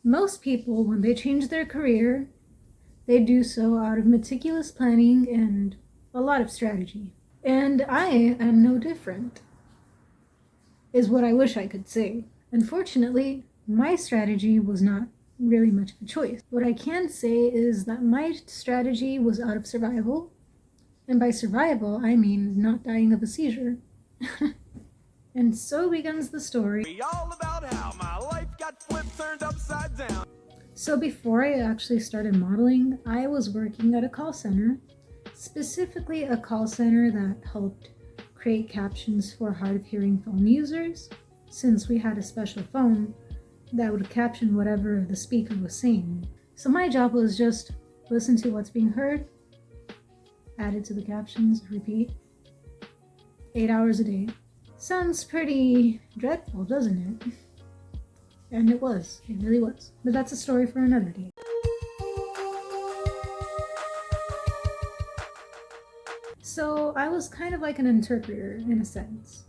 Most people, when they change their career, they do so out of meticulous planning and a lot of strategy. And I am no different, is what I wish I could say. Unfortunately, my strategy was not really much of a choice. What I can say is that my strategy was out of survival, and by survival, I mean not dying of a seizure. And so begins the story. All about how my life got flipped, turned upside down. So before I actually started modeling, I was working at a call center, specifically a call center that helped create captions for hard of hearing phone users, since we had a special phone that would caption whatever the speaker was saying. So my job was just listen to what's being heard, add it to the captions, repeat, 8 hours a day. Sounds pretty dreadful, doesn't it? And it was. It really was. But that's a story for another day. So I was kind of like an interpreter in a sense.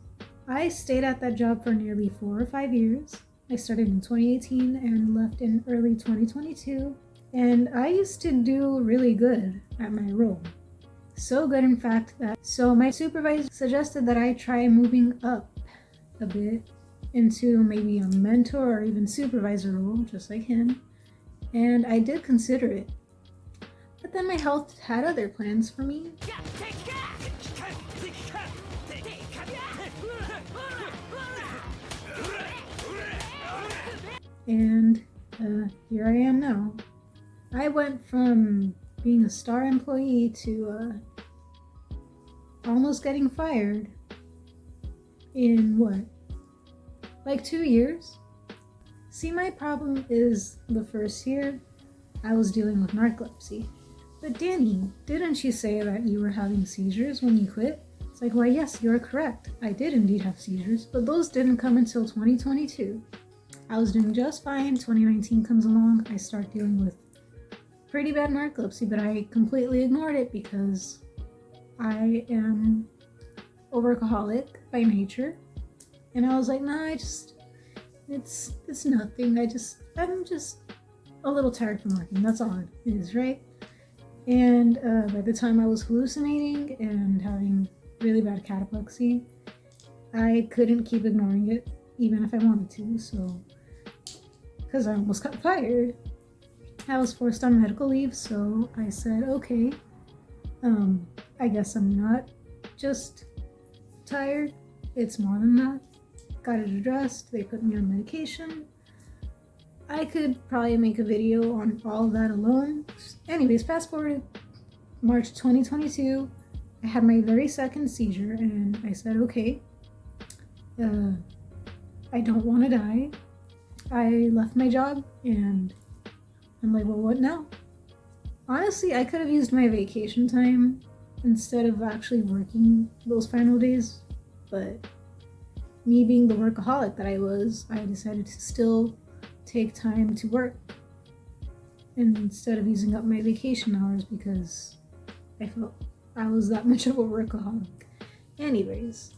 I stayed at that job for nearly 4 or 5 years. I started in 2018 and left in early 2022. And I used to do really good at my role. So good, in fact, that my supervisor suggested that I try moving up a bit into maybe a mentor or even supervisor role, just like him. And I did consider it. But then my health had other plans for me. And here I am now. I went from being a star employee to almost getting fired in what? Like 2 years? See, my problem is the first year I was dealing with narcolepsy. But Dani, didn't you say that you were having seizures when you quit? It's like, why yes, you're correct. I did indeed have seizures, but those didn't come until 2022. I was doing just fine. 2019 comes along. I start dealing with pretty bad narcolepsy, but I completely ignored it because I am a workaholic by nature. And I was like, nah, it's nothing. I'm just a little tired from working. That's all it is, right? And by the time I was hallucinating and having really bad cataplexy, I couldn't keep ignoring it, even if I wanted to. So, because I almost got fired, I was forced on medical leave. So I said, okay, I guess I'm not just tired. It's more than that. Got it addressed. They put me on medication. I could probably make a video on all of that alone. Anyways, fast forward March 2022, I had my very second seizure and I said, okay, I don't want to die. I left my job and I'm like, well, what now? Honestly, I could have used my vacation time instead of actually working those final days, but me being the workaholic that I was, I decided to still take time to work instead of using up my vacation hours because I felt I was that much of a workaholic. Anyways,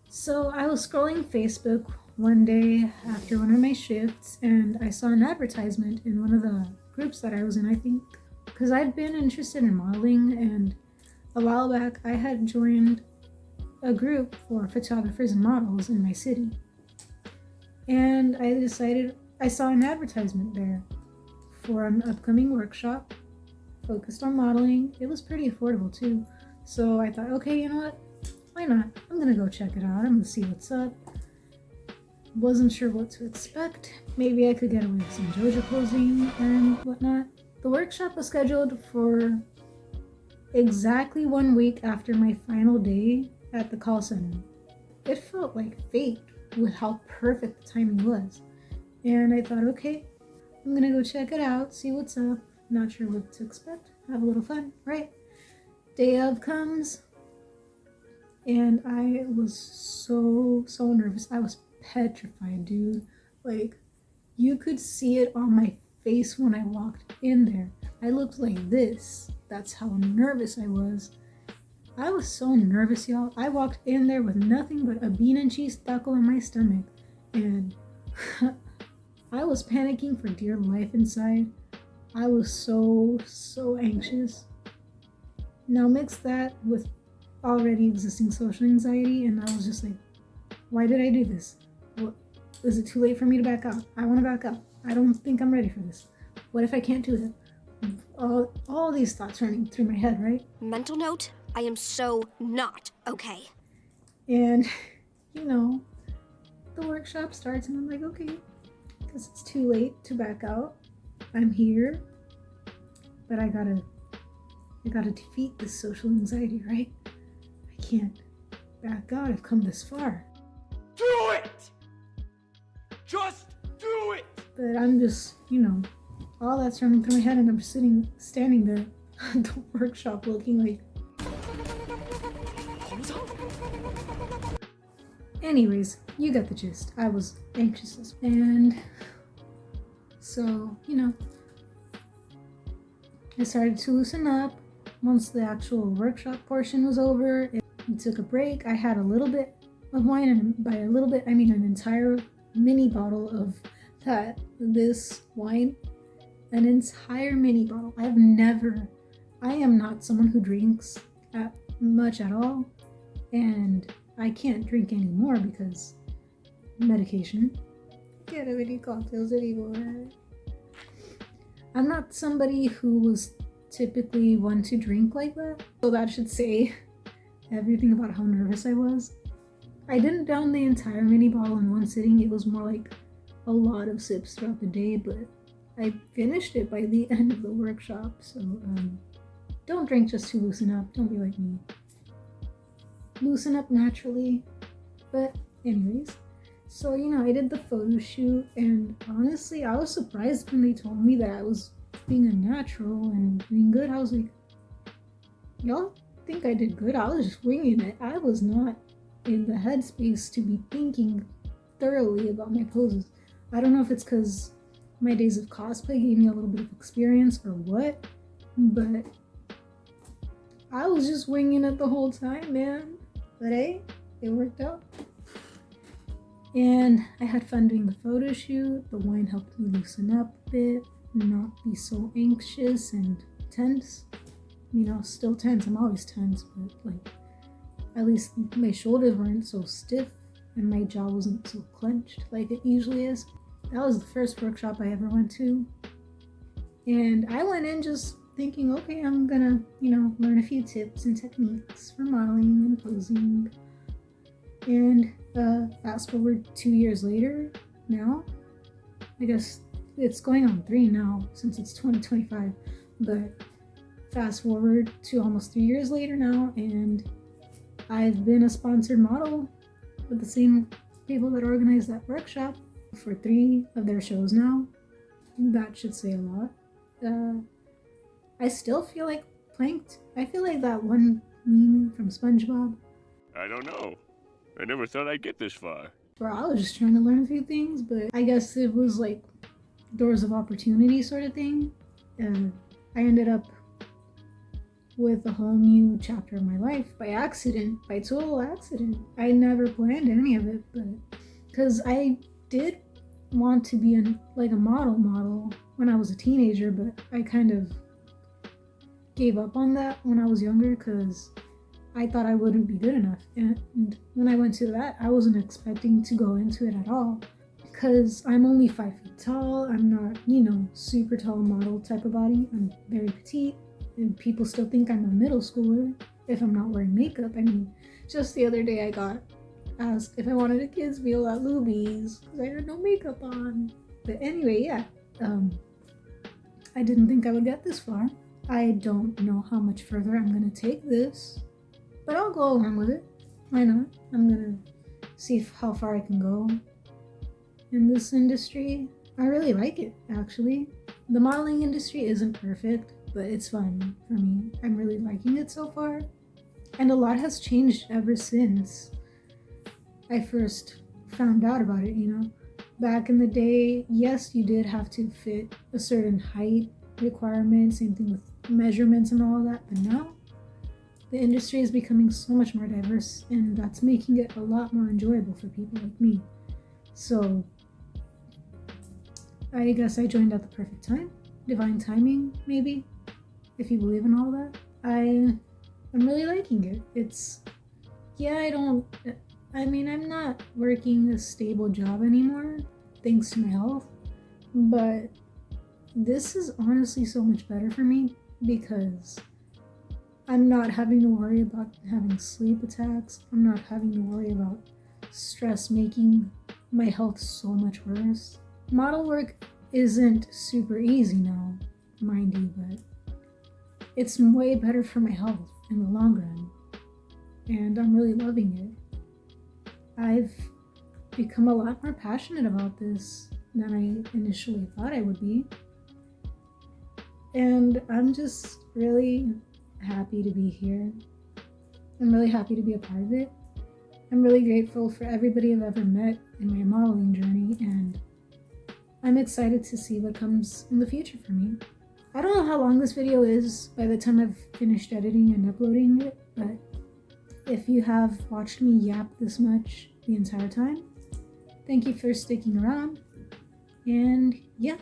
so I was scrolling Facebook one day after one of my shifts and I saw an advertisement in one of the groups that I was in, I think, because I'd been interested in modeling, and a while back I had joined a group for photographers and models in my city. And I saw an advertisement there for an upcoming workshop focused on modeling. It was pretty affordable too. So I thought, okay, you know what? Why not? I'm gonna go check it out. I'm gonna see what's up. Wasn't sure what to expect. Maybe I could get away with some JoJo posing and whatnot. The workshop was scheduled for exactly 1 week after my final day at the call center. It felt like fate with how perfect the timing was. And I thought, okay, I'm gonna go check it out, see what's up. Not sure what to expect. Have a little fun, right? Day of comes, and I was so nervous. I was petrified, dude. Like, you could see it on my face when I walked in there. I looked like this. That's how nervous I was. I was so nervous, y'all. I walked in there with nothing but a bean and cheese taco in my stomach, and I was panicking for dear life inside. I was so anxious. Now mix that with already existing social anxiety, and I was just like, why did I do this? What, is it too late for me to back out? I want to back out. I don't think I'm ready for this. What if I can't do it? All these thoughts running through my head, right? Mental note, I am so not okay. And, the workshop starts, and I'm like, okay, because it's too late to back out. I'm here, but I gotta defeat this social anxiety, right? I can't back out. I've come this far. Do it! Just do it! But I'm just, all that's running through my head, and I'm just standing there at the workshop looking like. Anyways, you got the gist. I was anxious. And so, I started to loosen up. Once the actual workshop portion was over, we took a break. I had a little bit of wine, and by a little bit, I mean an entire mini bottle of this wine. An entire mini bottle. I am not someone who drinks much at all, and I can't drink anymore because medication. Can't have any cocktails anymore. I'm not somebody who was typically one to drink like that, so that should say everything about how nervous I was. I didn't down the entire mini bottle in one sitting. It was more like a lot of sips throughout the day, but I finished it by the end of the workshop. So don't drink just to loosen up. Don't be like me. Loosen up naturally. But anyways, so I did the photo shoot, and honestly I was surprised when they told me that I was being a natural and doing good. I was like, y'all think I did good? I was just winging it. I was not in the headspace to be thinking thoroughly about my poses. I don't know if it's because my days of cosplay gave me a little bit of experience or what, but I was just winging it the whole time, man. But hey, it worked out. And I had fun doing the photo shoot. The wine helped me loosen up a bit, not be so anxious and tense. Still tense. I'm always tense, but at least my shoulders weren't so stiff and my jaw wasn't so clenched like it usually is. That was the first workshop I ever went to. And I went in just thinking, okay, I'm gonna, learn a few tips and techniques for modeling and posing. And fast forward 2 years later now, I guess it's going on 3 now since it's 2025, but fast forward to almost 3 years later now, and I've been a sponsored model with the same people that organized that workshop for 3 of their shows now. That should say a lot. I still feel like planked. I feel like that one meme from SpongeBob. I don't know. I never thought I'd get this far. Where I was just trying to learn a few things, but I guess it was like doors of opportunity sort of thing. And I ended up with a whole new chapter of my life by accident, by total accident. I never planned any of it, but because I did want to be a model when I was a teenager, but I kind of gave up on that when I was younger because I thought I wouldn't be good enough. And when I went to that, I wasn't expecting to go into it at all because I'm only 5 feet tall. I'm not, super tall model type of body. I'm very petite, and people still think I'm a middle schooler if I'm not wearing makeup. I mean, just the other day I got asked if I wanted a kids meal at Luby's because I had no makeup on. But anyway, yeah, I didn't think I would get this far. I don't know how much further I'm gonna take this, but I'll go along with it. Why not? I'm gonna see how far I can go in this industry. I really like it, actually. The modeling industry isn't perfect, but it's fun for me. I'm really liking it so far. And a lot has changed ever since I first found out about it, Back in the day, yes, you did have to fit a certain height requirement, same thing with measurements and all that, but now the industry is becoming so much more diverse, and that's making it a lot more enjoyable for people like me. So I guess I joined at the perfect time. Divine timing, maybe, if you believe in all that. I'm really liking it. I'm not working a stable job anymore, thanks to my health, but this is honestly so much better for me because I'm not having to worry about having sleep attacks. I'm not having to worry about stress making my health so much worse. Model work isn't super easy now, mind you, but it's way better for my health in the long run, and I'm really loving it. I've become a lot more passionate about this than I initially thought I would be, and I'm just really happy to be here. I'm really happy to be a part of it. I'm really grateful for everybody I've ever met in my modeling journey, and I'm excited to see what comes in the future for me. I don't know how long this video is by the time I've finished editing and uploading it, but if you have watched me yap this much the entire time, thank you for sticking around, and yeah.